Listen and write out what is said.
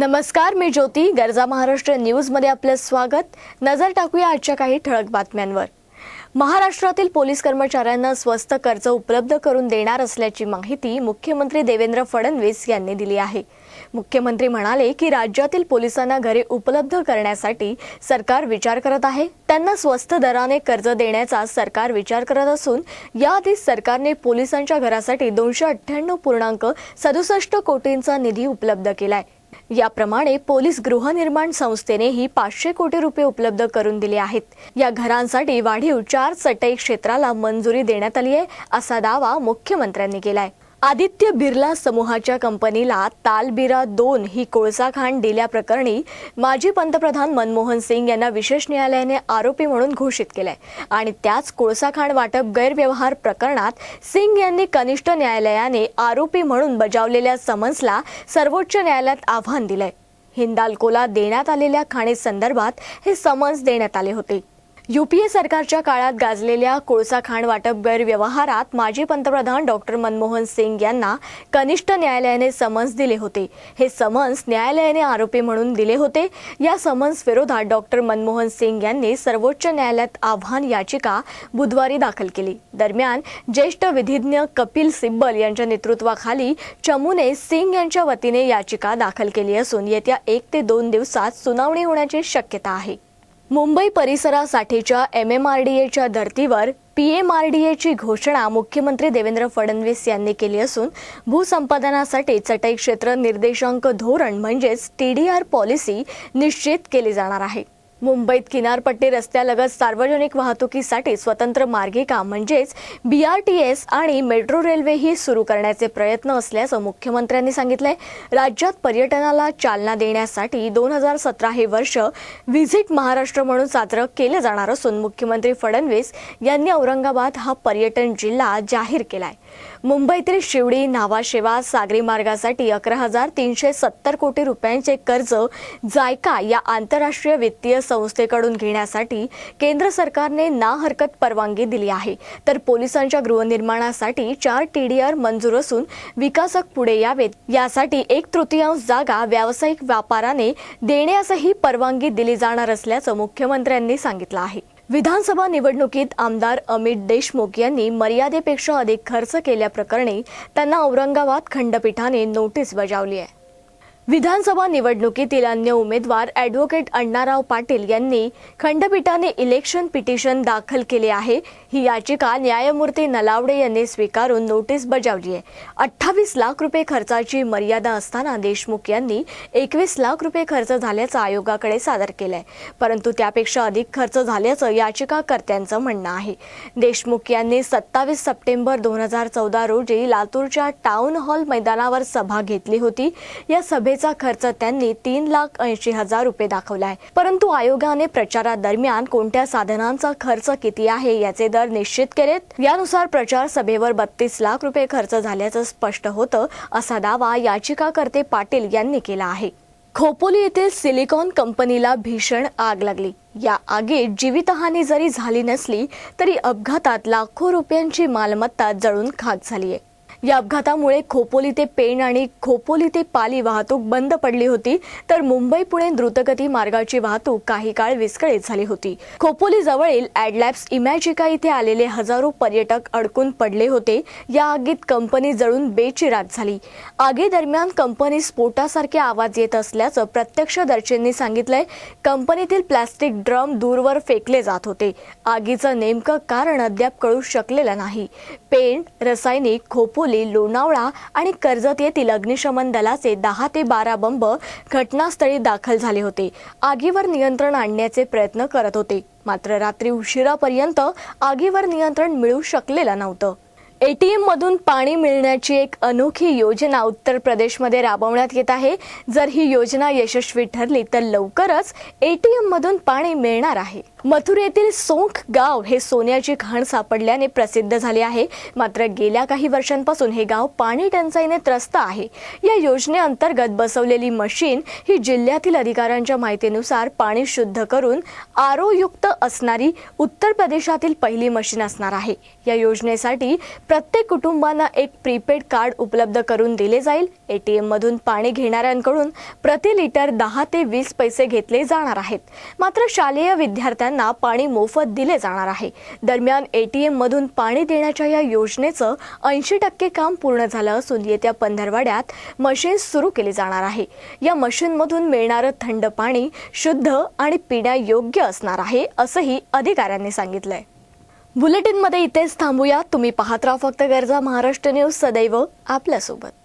नमस्कार, मी ज्योती. गरजा महाराष्ट्र न्यूजमध्ये आपलं स्वागत. नजर टाकूया आजच्या काही ठळक बातम्यांवर. महाराष्ट्रातील पोलीस कर्मचाऱ्यांना स्वस्त कर्ज उपलब्ध करून देणार असल्याची माहिती मुख्यमंत्री देवेंद्र फडणवीस यांनी दिली आहे. मुख्यमंत्री म्हणाले की राज्यातील पोलिसांना घरे उपलब्ध करण्यासाठी सरकार विचार करत आहे. त्यांना स्वस्त दराने कर्ज देण्याचा सरकार विचार करत असून याआधी सरकारने पोलिसांच्या घरासाठी 298.67 कोटींचा निधी उपलब्ध केलाय. याप्रमाणे पोलीस गृहनिर्माण संस्थेनेही 500 कोटी रुपये उपलब्ध करून दिले आहेत. या घरांसाठी वाढीव 4 चटई क्षेत्राला मंजुरी देण्यात आली आहे, असा दावा मुख्यमंत्र्यांनी केलाय. आदित्य बिर्ला समूहाच्या कंपनीला तालबिरा 2 ही कोळसा खाण दिल्याप्रकरणी माजी पंतप्रधान मनमोहन सिंग यांना विशेष न्यायालयाने आरोपी म्हणून घोषित केलंय आणि त्याच कोळसा खाण वाटप गैरव्यवहार प्रकरणात सिंग यांनी कनिष्ठ न्यायालयाने आरोपी म्हणून बजावलेल्या समन्सला सर्वोच्च न्यायालयात आव्हान दिलंय. हिंदाल्कोला देण्यात आलेल्या खाणीसंदर्भात हे समन्स देण्यात आले होते. यूपीए सरकारच्या काळात गाजलेल्या कोळसा खाण वाटप गैरव्यवहारात माजी पंतप्रधान डॉक्टर मनमोहन सिंग यांना कनिष्ठ न्यायालयाने समन्स दिले होते. हे समन्स न्यायालयाने आरोपी म्हणून दिले होते. या समन्स विरोधात डॉक्टर मनमोहन सिंग यांनी सर्वोच्च न्यायालयात आव्हान याचिका बुधवारी दाखल केली. दरम्यान ज्येष्ठ विधिज्ञ कपिल सिब्बल यांच्या नेतृत्वाखाली चमूने सिंग यांच्या वतीने याचिका दाखल केली असून येत्या 1 ते 2 दिवसात सुनावणी होण्याची शक्यता आहे. मुंबई परिसरासाठीच्या MMRDAच्या धर्तीवर PMRDAची घोषणा मुख्यमंत्री देवेंद्र फडणवीस यांनी केली असून भूसंपादनासाठी चटई क्षेत्र निर्देशांक धोरण म्हणजेच TDR पॉलिसी निश्चित केली जाणार आहे. मुंबईत किनारपट्टी रस्त्यालगत सार्वजनिक वाहतुकीसाठी स्वतंत्र मार्गिका म्हणजेच BRTS आणि मेट्रो रेल्वेही सुरू करण्याचे प्रयत्न असल्याचं मुख्यमंत्र्यांनी सांगितलंय. राज्यात पर्यटनाला चालना देण्यासाठी 2017 हे वर्ष व्हिजिट महाराष्ट्र म्हणून साजरं केलं जाणार असून मुख्यमंत्री फडणवीस यांनी औरंगाबाद हा पर्यटन जिल्हा जाहीर केलाय. मुंबईतील शिवडी, न्हावाशेवा, सागरी मार्गासाठी 11,370 कोटी रुपयांचे कर्ज जायका या आंतरराष्ट्रीय वित्तीय संस्थेकडून घेण्यासाठी केंद्र सरकारने ना हरकत परवानगी दिली आहे. तर पोलिसांच्या गृहनिर्माणासाठी 4 TDR मंजूर असून विकासक पुढे यावेत यासाठी 1/3 जागा व्यावसायिक व्यापाराने देण्यासही परवानगी दिली जाणार असल्याचं मुख्यमंत्र्यांनी सांगितलं आहे. विधानसभा निवडणुकीत आमदार अमित देशमुख यांनी मर्यादेपेक्षा अधिक खर्च केल्याप्रकरणी त्यांना औरंगाबाद खंडपीठाने नोटीस बजावली आहे. विधानसभा निवडणुकीतील अन्य उमेदवार ॲडव्होकेट अण्णाराव पाटील यांनी खंडपीठाने इलेक्शन पिटिशन दाखल केले आहे. ही याचिका न्यायमूर्ती नलावडे यांनी स्वीकारून नोटीस बजावली आहे. 28 लाख रुपये खर्चाची मर्यादा असताना देशमुख यांनी 21 लाख रुपये खर्च झाल्याचं आयोगाकडे सादर केलंय, परंतु त्यापेक्षा अधिक खर्च झाल्याचं याचिकाकर्त्यांचं म्हणणं आहे. देशमुख यांनी 27 सप्टेंबर 2014 रोजी लातूरच्या टाउन हॉल मैदानावर सभा घेतली होती. या सभेचा खर्च त्यांनी 3,80,000 रुपये दाखवलाय, परंतु आयोगाने प्रचारादरम्यान कोणत्या साधनांचा खर्च किती आहे याचे दर निश्चित केलेत. यानुसार प्रचार सभेवर 32 लाख रुपये खर्च झाल्याचं स्पष्ट होतं, असा दावा याचिकाकर्ते पाटील यांनी केला आहे. खोपोली येथील सिलिकॉन कंपनीला भीषण आग लागली. या आगीत जीवितहानी जरी झाली नसली तरी अपघातात लाखो रुपयांची मालमत्ता जळून खाक झाली आहे. या अपघातामुळे खोपोली ते पेण आणि खोपोली ते पाली वाहतूक बंद पडली होती, तर मुंबई पुणे द्रुतगती मार्गाची वाहतूक काही काळ विस्कळीत झाली होती. खोपोली जवळील ॲडलॅब्स इमॅजिका इथे आलेले हजारो पर्यटक अडकून पडले होते. या आगीत कंपनी जळून बेचिराख झाली. आगीदरम्यान कंपनी स्फोटासारखे आवाज येत असल्याचं प्रत्यक्षदर्शींनी सांगितलंय. कंपनीतील प्लास्टिक ड्रम दूरवर फेकले जात होते. आगीचं नेमकं कारण अद्याप कळू शकलेलं नाही. पेण, रसायनिक, खोपोली, लोणावळा आणि कर्जत येथील अग्निशमन दलाचे 10 ते 12 बंब घटनास्थळी दाखल झाले होते. आगीवर नियंत्रण आणण्याचे प्रयत्न करत होते, मात्र रात्री उशिरापर्यंत आगीवर नियंत्रण मिळू शकलेलं नव्हतं. ATM मधून पाणी मिळण्याची एक अनोखी योजना उत्तर प्रदेशमध्ये राबवण्यात येत आहे. जर ही योजना यशस्वी ठरली तर लवकरच ATM मधून पाणी मिळणार आहे. मथुरेतील सोंख गाव हे सोन्याची खाण सापडल्याने प्रसिद्ध झाले आहे, मात्र गेल्या काही वर्षांपासून हे गाव पाणी टंचाईने त्रस्त आहे. या योजनेअंतर्गत बसवलेली मशीन ही जिल्ह्यातील अधिकाऱ्यांच्या माहितीनुसार पाणी शुद्ध करून RO युक्त असणारी उत्तर प्रदेशातील पहिली मशीन असणार आहे. या योजनेसाठी प्रत्येक कुटुंबांना एक प्रीपेड कार्ड उपलब्ध करून दिले जाईल. ATM मधून पाणी घेणाऱ्यांकडून प्रति लिटर 10 ते 20 पैसे घेतले जाणार आहेत. मात्र शालेय विद्यार्थ्यांना पाणी मोफत दिले जाणार आहे. दरम्यान ATM मधून पाणी देण्याच्या या योजनेचं 80% काम पूर्ण झालं असून येत्या पंधरवड्यात मशीन सुरू केली जाणार आहे. या मशीनमधून मिळणारं थंड पाणी शुद्ध आणि पिण्यायोग्य असणार आहे, असंही अधिकाऱ्यांनी सांगितलंय. बुलेटिनमध्ये इथेच थांबूया. तुम्ही पाहत राहा फक्त गरजा महाराष्ट्र न्यूज, सदैव आपल्यासोबत.